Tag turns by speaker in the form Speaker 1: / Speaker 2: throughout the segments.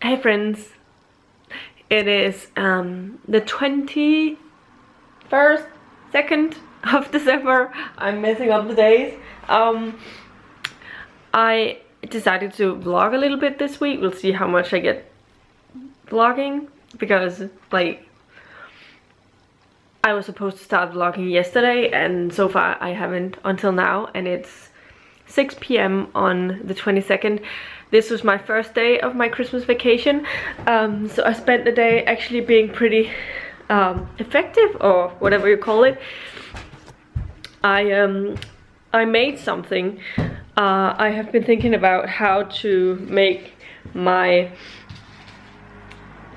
Speaker 1: Hey friends, it is the 21st, 2nd of December. I'm messing up the days. I decided to vlog a little bit this week. We'll see how much I get vlogging, because like I was supposed to start vlogging yesterday and so far I haven't until now, and it's 6 p.m. on the 22nd. This was my first day of my Christmas vacation, so I spent the day actually being pretty effective, or whatever you call it. I made something. I have been thinking about how to make my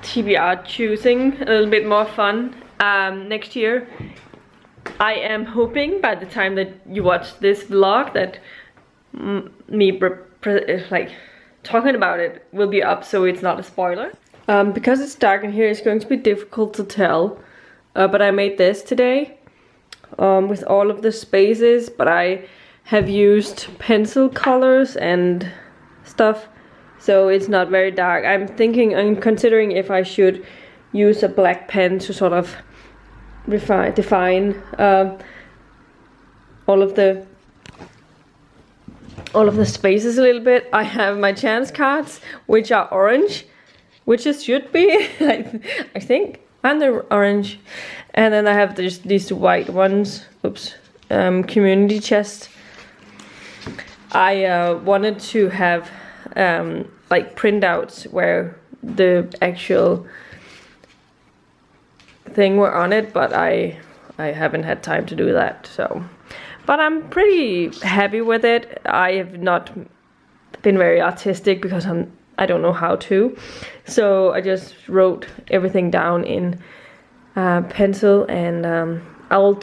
Speaker 1: TBR choosing a little bit more fun next year. I am hoping by the time that you watch this vlog that me like talking about it will be up, so it's not a spoiler. Because it's dark in here, it's going to be difficult to tell, but I made this today with all of the spaces, but I have used pencil colors and stuff, so it's not very dark. I'm considering if I should use a black pen to sort of define all of the spaces a little bit. I have my chance cards, which are orange, which it should be, I think, and they're orange. And then I have just these white ones. Oops, community chest. I wanted to have like printouts where the actual thing were on it, but I haven't had time to do that, so. But I'm pretty happy with it. I have not been very artistic because I don't know how to. So I just wrote everything down in pencil, and I'll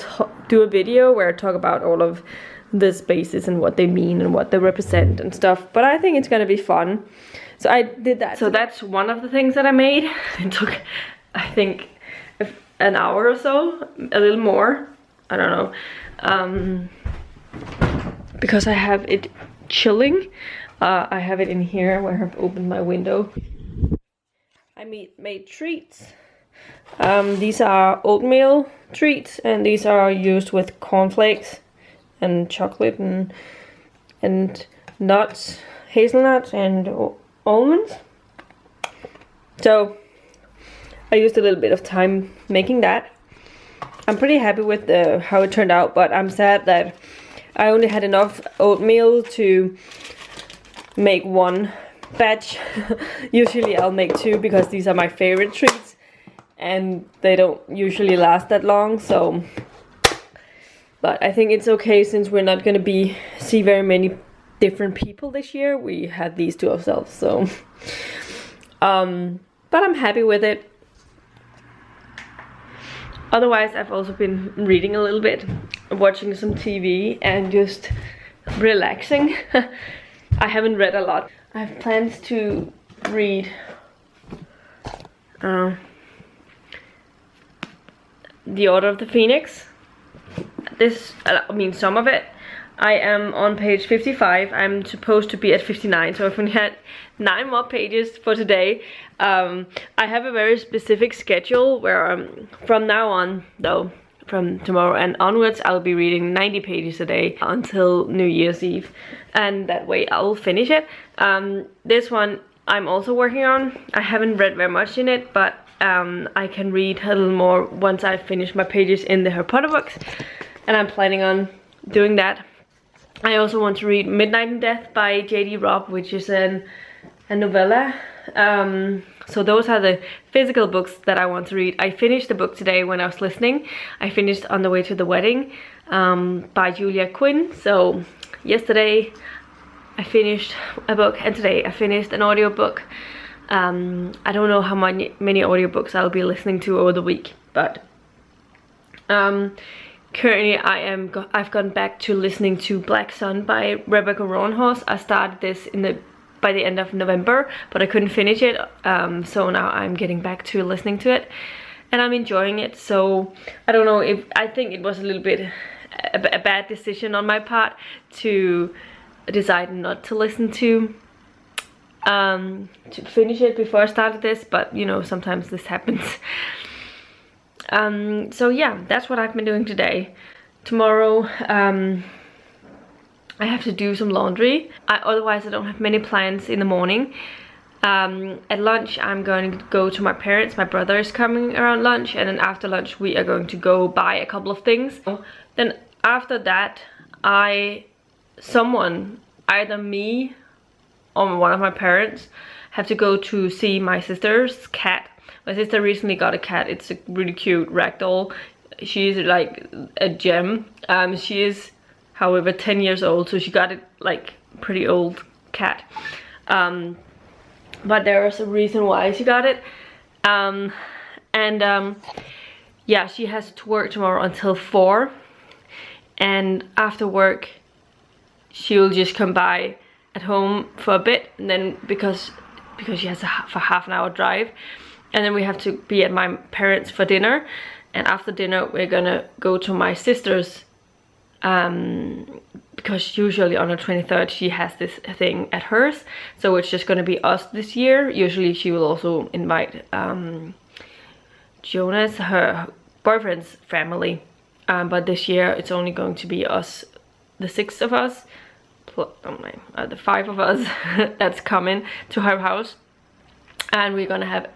Speaker 1: do a video where I talk about all of the spaces and what they mean and what they represent and stuff. But I think it's gonna be fun. So I did that. So that's one of the things that I made. It took, I think, an hour or so, a little more. I don't know. Because I have it chilling. I have it in here where I've opened my window. I made treats. These are oatmeal treats, and these are used with cornflakes and chocolate and nuts, hazelnuts and almonds. So I used a little bit of time making that. I'm pretty happy with how it turned out, but I'm sad that I only had enough oatmeal to make one batch. Usually I'll make two because these are my favorite treats and they don't usually last that long, so. But I think it's okay since we're not gonna see very many different people this year. We had these to ourselves, so. But I'm happy with it. Otherwise, I've also been reading a little bit, watching some TV, and just relaxing. I haven't read a lot. I have plans to read The Order of the Phoenix. Some of it. I am on page 55. I'm supposed to be at 59, so I've only had 9 more pages for today. I have a very specific schedule where from now on, though, from tomorrow and onwards, I'll be reading 90 pages a day until New Year's Eve, and that way I'll finish it. This one I'm also working on. I haven't read very much in it, but I can read a little more once I finish my pages in the Harry Potter books, and I'm planning on doing that. I also want to read Midnight in Death by J.D. Robb, which is a novella. So those are the physical books that I want to read. I finished the book today when I was listening. I finished On the Way to the Wedding by Julia Quinn. So yesterday I finished a book, and today I finished an audiobook. I don't know how many audiobooks I'll be listening to over the week, but currently I've gone back to listening to Black Sun by Rebecca Roanhorse. I started this by the end of November, but I couldn't finish it, so now I'm getting back to listening to it, and I'm enjoying it. So I don't know, I think it was a little bit a bad decision on my part to decide not to listen to to finish it before I started this, but you know, sometimes this happens. So yeah, that's what I've been doing today. Tomorrow I have to do some laundry. Otherwise I don't have many plans in the morning. At lunch I'm going to go to my parents. My brother is coming around lunch, and then after lunch we are going to go buy a couple of things. Then after that someone, either me or one of my parents, have to go to see my sister's cat. My sister recently got a cat. It's a really cute ragdoll. She's like a gem. She is, however, 10 years old, so she got it like pretty old cat. But there was a reason why she got it. Yeah, she has to work tomorrow until 4, and after work she'll just come by at home for a bit, and then because she has a half an hour drive, and then we have to be at my parents for dinner, and after dinner we're gonna go to my sister's, because usually on the 23rd she has this thing at hers, so it's just gonna be us this year. Usually she will also invite Jonas, her boyfriend's family, but this year it's only going to be us, the 6 of us, the 5 of us that's coming to her house, and we're gonna have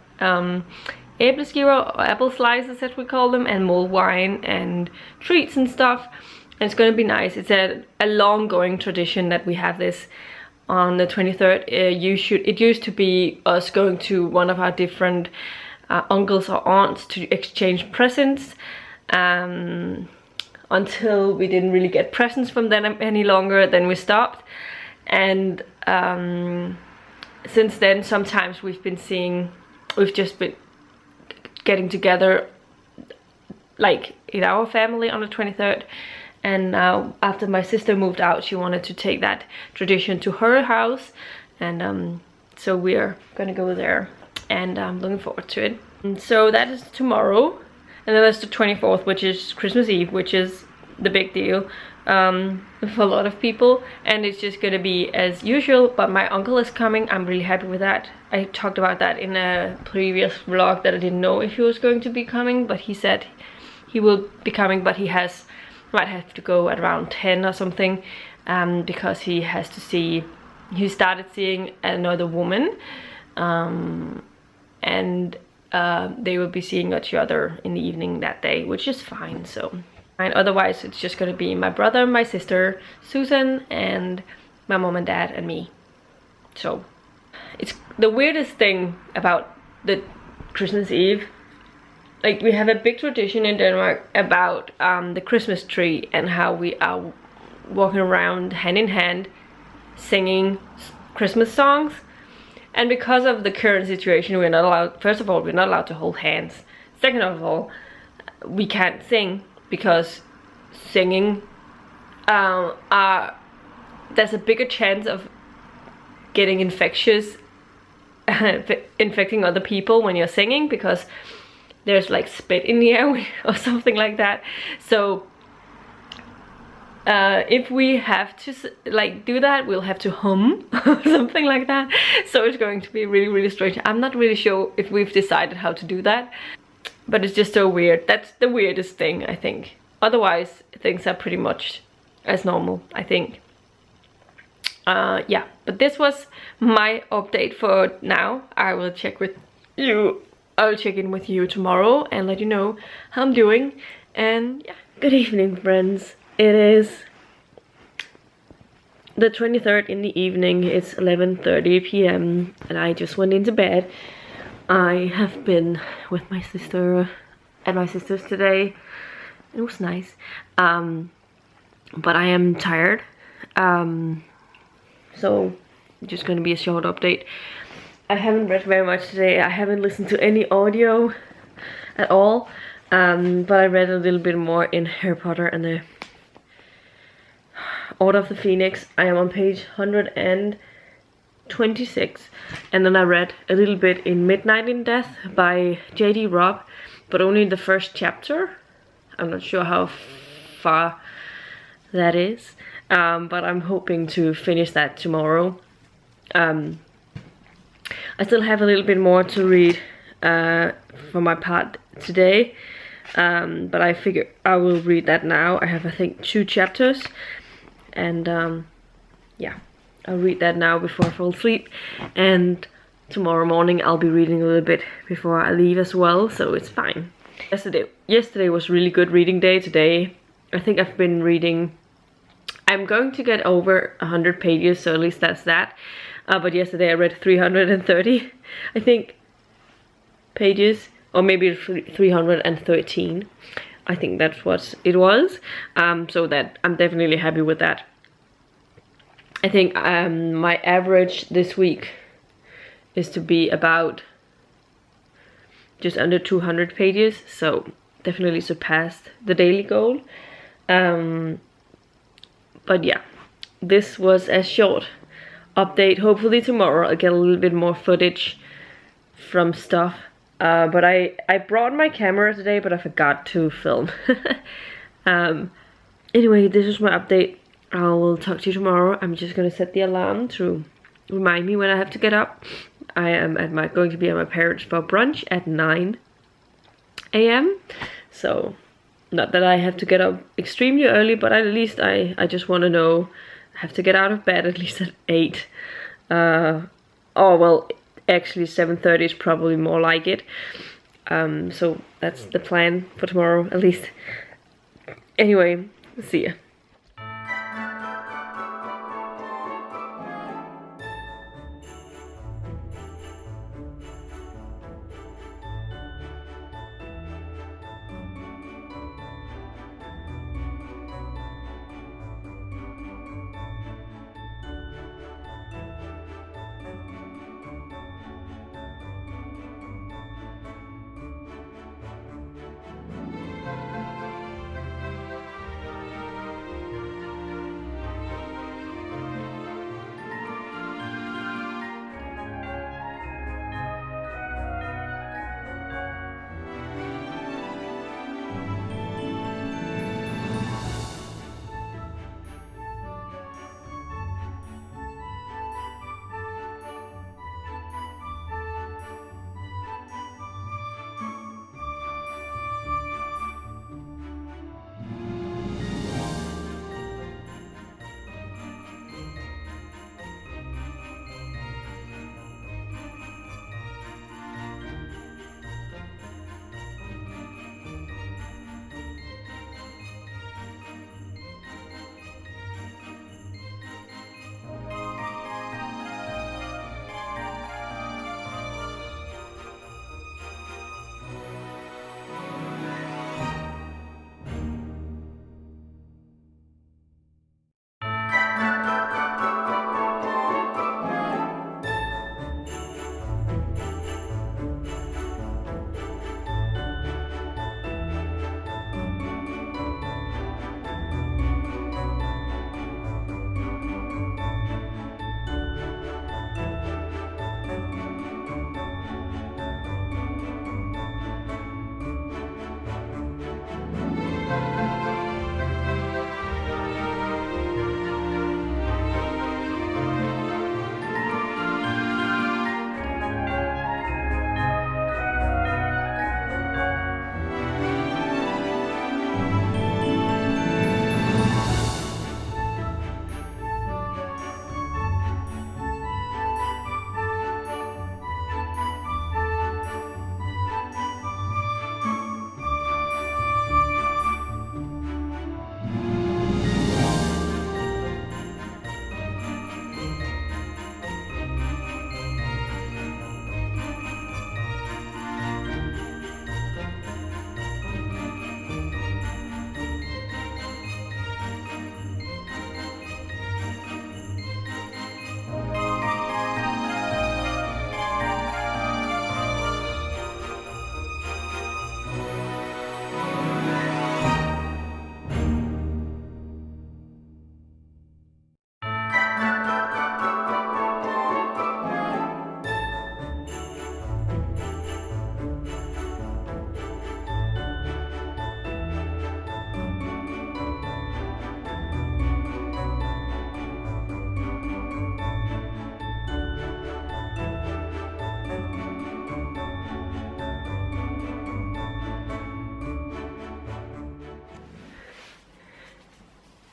Speaker 1: äppelskiver, or apple slices as we call them, and mulled wine and treats and stuff. And it's gonna be nice. It's a long going tradition that we have this on the 23rd. It used to be us going to one of our different uncles or aunts to exchange presents, until we didn't really get presents from them any longer. Then we stopped, and since then sometimes we've just been getting together like in our family on the 23rd. And now after my sister moved out, she wanted to take that tradition to her house, and so we're gonna go there, and I'm looking forward to it. And so that is tomorrow, and then there's the 24th, which is Christmas Eve, which is the big deal for a lot of people, and it's just gonna be as usual, but my uncle is coming. I'm really happy with that. I talked about that in a previous vlog, that I didn't know if he was going to be coming, but he said he will be coming, but he might have to go at around 10 or something, because he started seeing another woman, and they will be seeing each other in the evening that day, which is fine. So, and otherwise it's just gonna be my brother, my sister Susan, and my mom and dad and me. So it's the weirdest thing about the Christmas Eve. Like, we have a big tradition in Denmark about the Christmas tree, and how we are walking around hand in hand singing Christmas songs. And because of the current situation, we're not allowed, first of all, we're not allowed to hold hands. Second of all, we can't sing, because singing, there's a bigger chance of getting infecting other people when you're singing, because there's like spit in the air or something like that. So if we have to like do that, we'll have to hum or something like that. So it's going to be really, really strange. I'm not really sure if we've decided how to do that, but it's just so weird. That's the weirdest thing, I think. Otherwise things are pretty much as normal, I think. Yeah, but this was my update for now. I will check with you. I'll check in with you tomorrow and let you know how I'm doing. And yeah, good evening, friends. It is the 23rd in the evening. It's 11:30 p.m. and I just went into bed. I have been with my sister at my sister's today. It was nice, but I am tired, so just gonna be a short update. I haven't read very much today. I haven't listened to any audio at all, but I read a little bit more in Harry Potter and the Order of the Phoenix. I am on page 126, and then I read a little bit in Midnight in Death by J.D. Robb, but only the first chapter. I'm not sure how far that is, but I'm hoping to finish that tomorrow. I still have a little bit more to read for my part today, but I figure I will read that now. I have, I think, 2 chapters, and yeah, I'll read that now before I fall asleep, and tomorrow morning I'll be reading a little bit before I leave as well, so it's fine. Yesterday was really good reading day. Today I think I've been reading, I'm going to get over 100 pages, so at least that's that. But yesterday I read 330, I think, pages, or maybe 313. I think that's what it was. So that I'm definitely happy with that. I think my average this week is to be about just under 200 pages, so definitely surpassed the daily goal. But yeah, this was a short update. Hopefully tomorrow I'll get a little bit more footage from stuff. But I brought my camera today, but I forgot to film. Anyway, this was my update. I will talk to you tomorrow. I'm just gonna set the alarm to remind me when I have to get up. I am going to be at my parents' for brunch at 9 AM. So, not that I have to get up extremely early, but at least I just want to know I have to get out of bed at least at 8. Oh well, actually 7:30 is probably more like it. So that's the plan for tomorrow, at least. Anyway, see ya.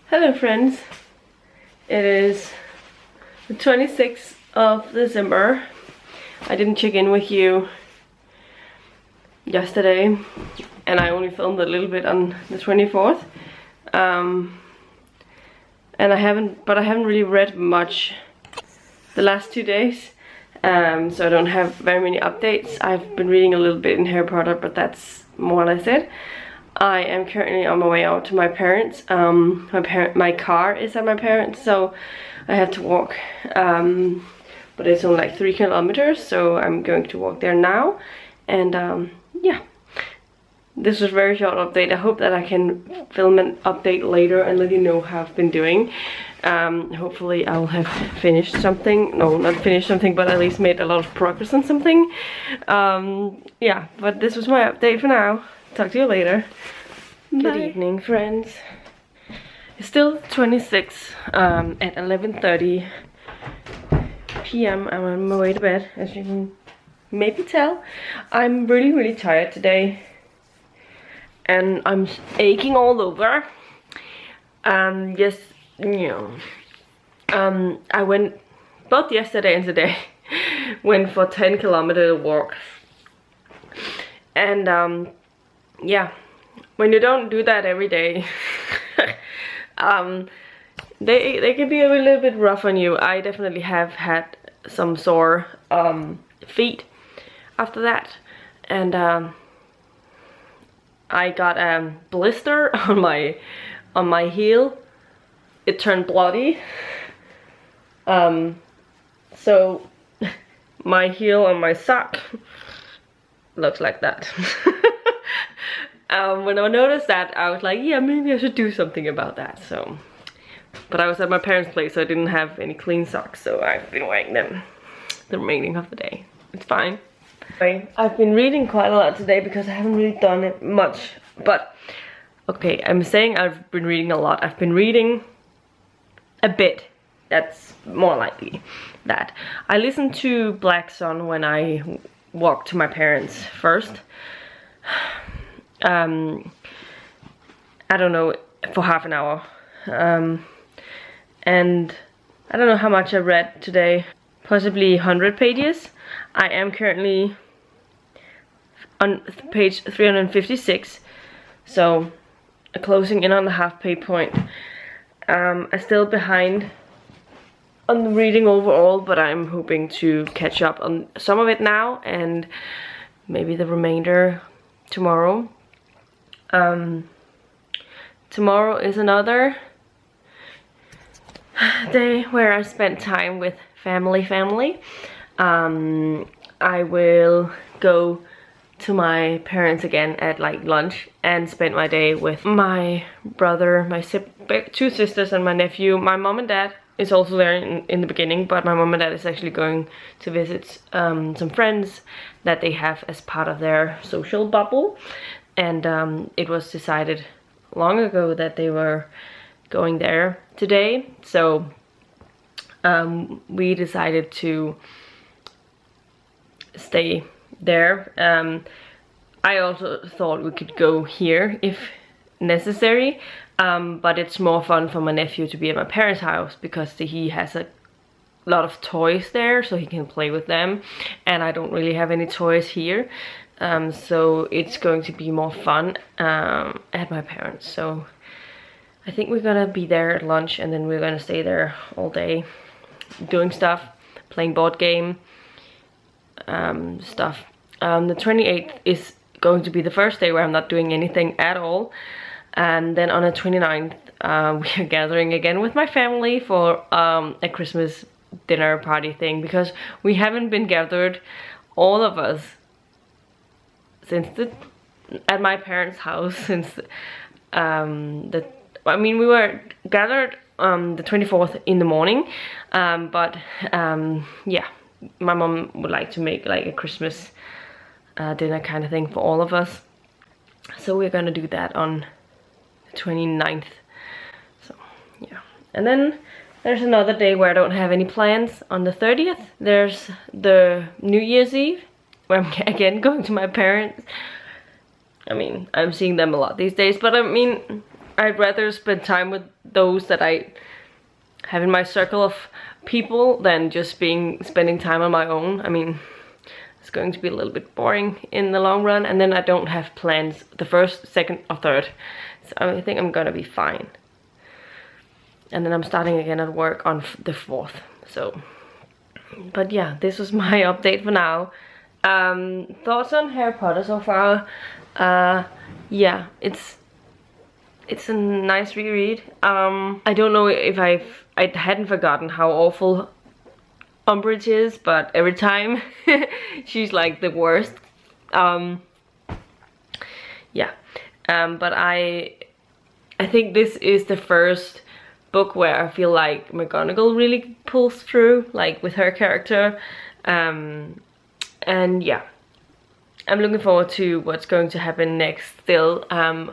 Speaker 1: Hello friends, it is the 26th of December. I didn't check in with you yesterday and I only filmed a little bit on the 24th. And I haven't really read much the last 2 days, so I don't have very many updates. I've been reading a little bit in Harry Potter, but that's more or less it. I am currently on my way out to my parents. My car is at my parents', so I have to walk, but it's only like 3 kilometers, so I'm going to walk there now. And yeah, this was a very short update. I hope that I can film an update later and let you know how I've been doing. Hopefully I'll have finished something. No, not finished something, but at least made a lot of progress on something. Yeah, but this was my update for now. Talk to you later. Bye. Good evening, friends. It's still 26 at 11:30 p.m. I'm on my way to bed, as you can maybe tell. I'm really tired today. And I'm aching all over. Yes, you know. I went both yesterday and today. Went for 10-kilometer walk. And yeah, when you don't do that every day, they can be a little bit rough on you. I definitely have had some sore feet after that, and I got a blister on my heel. It turned bloody. So my heel on my sock looks like that. When I noticed that, I was like, yeah, maybe I should do something about that. So, but I was at my parents' place, so I didn't have any clean socks, so I've been wearing them the remaining of the day. It's fine. I've been reading quite a lot today because I haven't really done it much. But okay, I'm saying I've been reading a lot. I've been reading a bit. That's more likely that. I listened to Black Sun when I walked to my parents first. I don't know, for half an hour. And I don't know how much I read today. Possibly 100 pages. I am currently on page 356, so closing in on the half-page point. I'm still behind on the reading overall, but I'm hoping to catch up on some of it now and maybe the remainder tomorrow. Tomorrow is another day where I spent time with family. I will go to my parents again at like lunch and spend my day with my brother, my 2 sisters and my nephew. My mom and dad is also there in the beginning, but my mom and dad is actually going to visit some friends that they have as part of their social bubble. And it was decided long ago that they were going there today, so we decided to stay there. I also thought we could go here if necessary, but it's more fun for my nephew to be at my parents' house because he has a lot of toys there, so he can play with them, and I don't really have any toys here. So it's going to be more fun at my parents'. So I think we're gonna be there at lunch, and then we're gonna stay there all day doing stuff, playing board game stuff. The 28th is going to be the first day where I'm not doing anything at all, and then on the 29th we are gathering again with my family for a Christmas dinner party thing, because we haven't been gathered, all of us, at my parents' house since we were gathered the 24th in the morning, but yeah, my mom would like to make like a Christmas dinner kind of thing for all of us, so we're gonna do that on the 29th. So yeah, and then there's another day where I don't have any plans. On the 30th there's the New Year's Eve, where I'm again going to my parents. I mean, I'm seeing them a lot these days, but I mean, I'd rather spend time with those that I have in my circle of people than just spending time on my own. I mean, it's going to be a little bit boring in the long run, and then I don't have plans the first, second or third, so I think I'm gonna be fine. And then I'm starting again at work on the 4th, so. But yeah, this was my update for now. Thoughts on Harry Potter so far? Yeah, it's a nice reread. I don't know if I hadn't forgotten how awful Umbridge is, but every time she's like the worst. Yeah, but I think this is the first book where I feel like McGonagall really pulls through, like with her character. And yeah, I'm looking forward to what's going to happen next still. I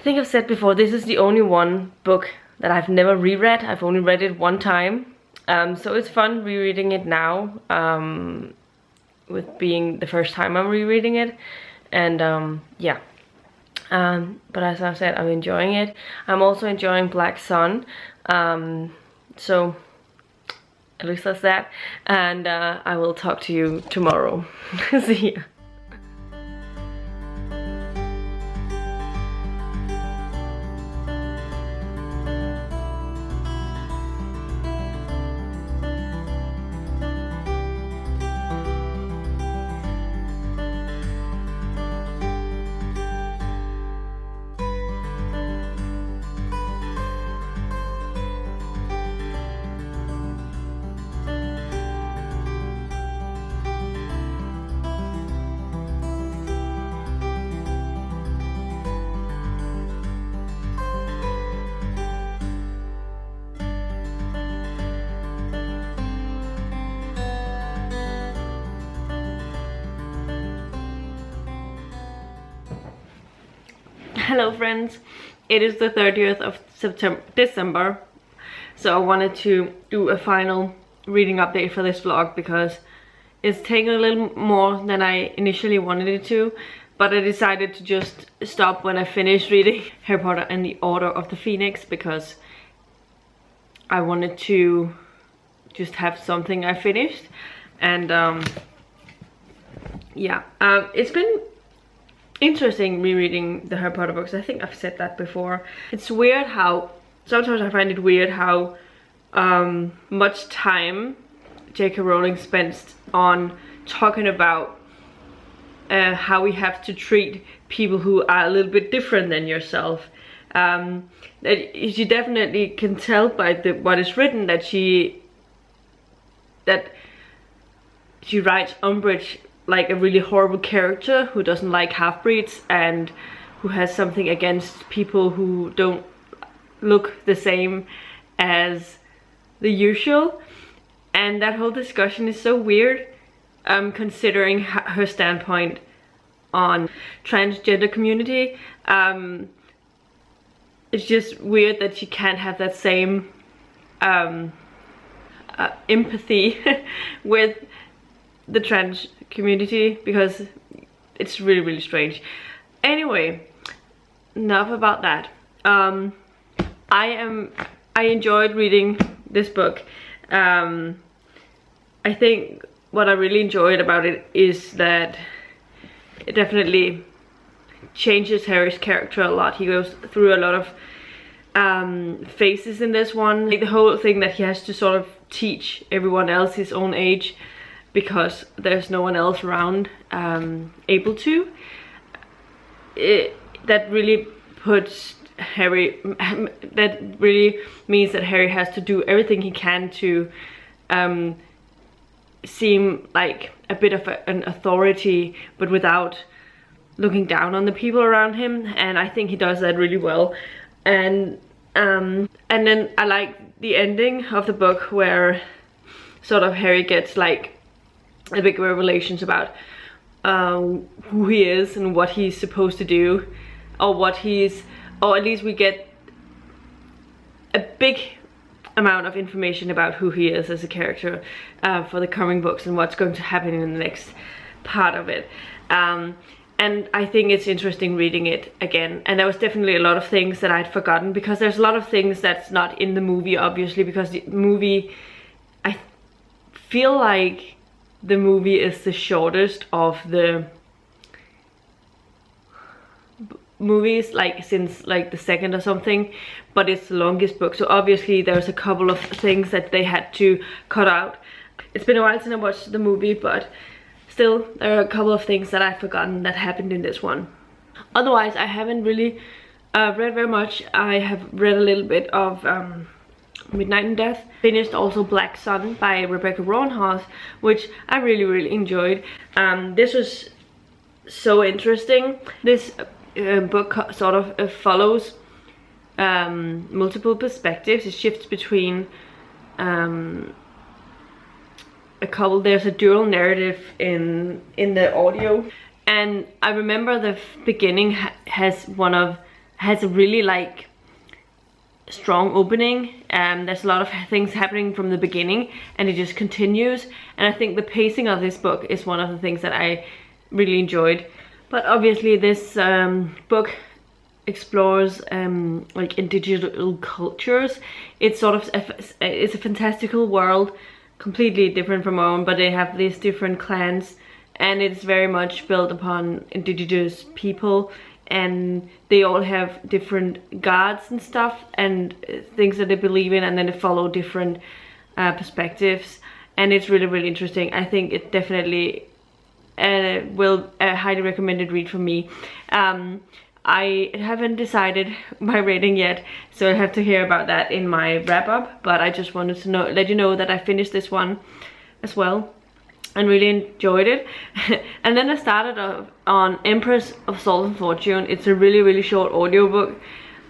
Speaker 1: think I've said before, this is the only one book that I've never reread. I've only read it one time. So it's fun rereading it now, with being the first time I'm rereading it. And yeah. But as I said, I'm enjoying it. I'm also enjoying Black Sun. So at least that's that. And I will talk to you tomorrow. See ya. Hello friends, it is the 30th of December, so I wanted to do a final reading update for this vlog because it's taken a little more than I initially wanted it to, but I decided to just stop when I finished reading Harry Potter and the Order of the Phoenix because I wanted to just have something I finished. And yeah, it's been interesting rereading the Harry Potter books. I think I've said that before. It's weird how sometimes I find it weird how much time J.K. Rowling spends on talking about how we have to treat people who are a little bit different than yourself. That you definitely can tell by what is written that she writes Umbridge like a really horrible character who doesn't like half-breeds and who has something against people who don't look the same as the usual. And that whole discussion is so weird, considering her standpoint on transgender community. It's just weird that she can't have that same empathy with the trans community, because it's really, really strange. Anyway, enough about that. I enjoyed reading this book. I think what I really enjoyed about it is that it definitely changes Harry's character a lot. He goes through a lot of phases in this one. Like the whole thing that he has to sort of teach everyone else his own age because there's no one else around able to. That really puts Harry, that really means that Harry has to do everything he can to seem like a bit of an authority, but without looking down on the people around him, and I think he does that really well. And then I like the ending of the book where sort of Harry gets like a big revelations about who he is and what he's supposed to do, or at least we get a big amount of information about who he is as a character for the coming books and what's going to happen in the next part of it. and I think it's interesting reading it again. And there was definitely a lot of things that I'd forgotten, because there's a lot of things that's not in the movie, obviously, because the movie, I feel like the movie is the shortest of the movies, like since like the second or something, but it's the longest book, so obviously there's a couple of things that they had to cut out. It's been a while since I watched the movie, but still there are a couple of things that I've forgotten that happened in this one. Otherwise, I haven't really read very much. I have read a little bit of Midnight in Death. Finished also Black Sun by Rebecca Roanhouse, which I really enjoyed. This was so interesting. This book sort of follows multiple perspectives. It shifts between a couple. There's a dual narrative in the audio, and I remember the beginning has a really like strong opening. There's a lot of things happening from the beginning, and it just continues. And I think the pacing of this book is one of the things that I really enjoyed. But obviously this book explores like indigenous cultures. It's sort of it's a fantastical world, completely different from our own, but they have these different clans, and it's very much built upon indigenous people, and they all have different gods and stuff and things that they believe in, and then they follow different perspectives, and it's really interesting. I think it definitely will highly recommended read from me. I haven't decided my rating yet, so I'll have to hear about that in my wrap up, but I just wanted to let you know that I finished this one as well and really enjoyed it. And then I started on Empress of Salt and Fortune. It's a really short audiobook,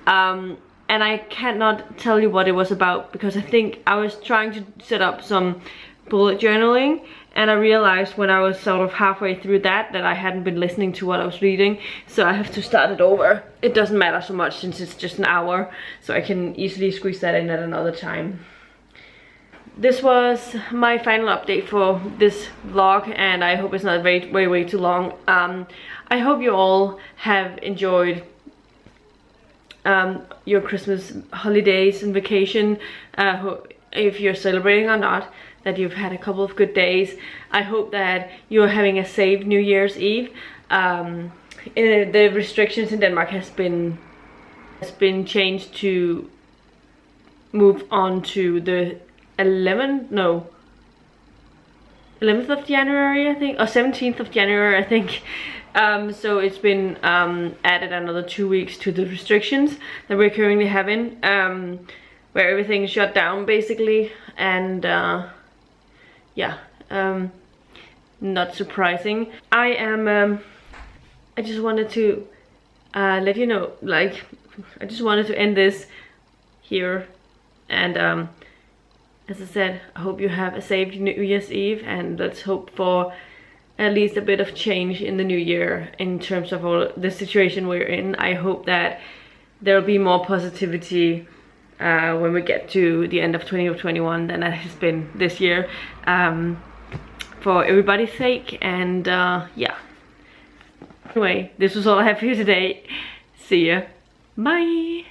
Speaker 1: and I cannot tell you what it was about, because I think I was trying to set up some bullet journaling, and I realized when I was sort of halfway through that I hadn't been listening to what I was reading, so I have to start it over. It doesn't matter so much since it's just an hour, so I can easily squeeze that in at another time. This was my final update for this vlog, and I hope it's not way too long. I hope you all have enjoyed your Christmas holidays and vacation, if you're celebrating or not, that you've had a couple of good days. I hope that you're having a safe New Year's Eve. The restrictions in Denmark has been changed to move on to the 11th of January, I think, or 17th of January, I think. So it's been added another 2 weeks to the restrictions that we're currently having, where everything is shut down basically, and yeah, not surprising. I just wanted to let you know, like, I just wanted to end this here, and as I said, I hope you have a safe New Year's Eve, and let's hope for at least a bit of change in the new year in terms of all the situation we're in. I hope that there'll be more positivity when we get to the end of 2021 than it has been this year, for everybody's sake. And yeah, anyway, this was all I have for you today. See ya, bye.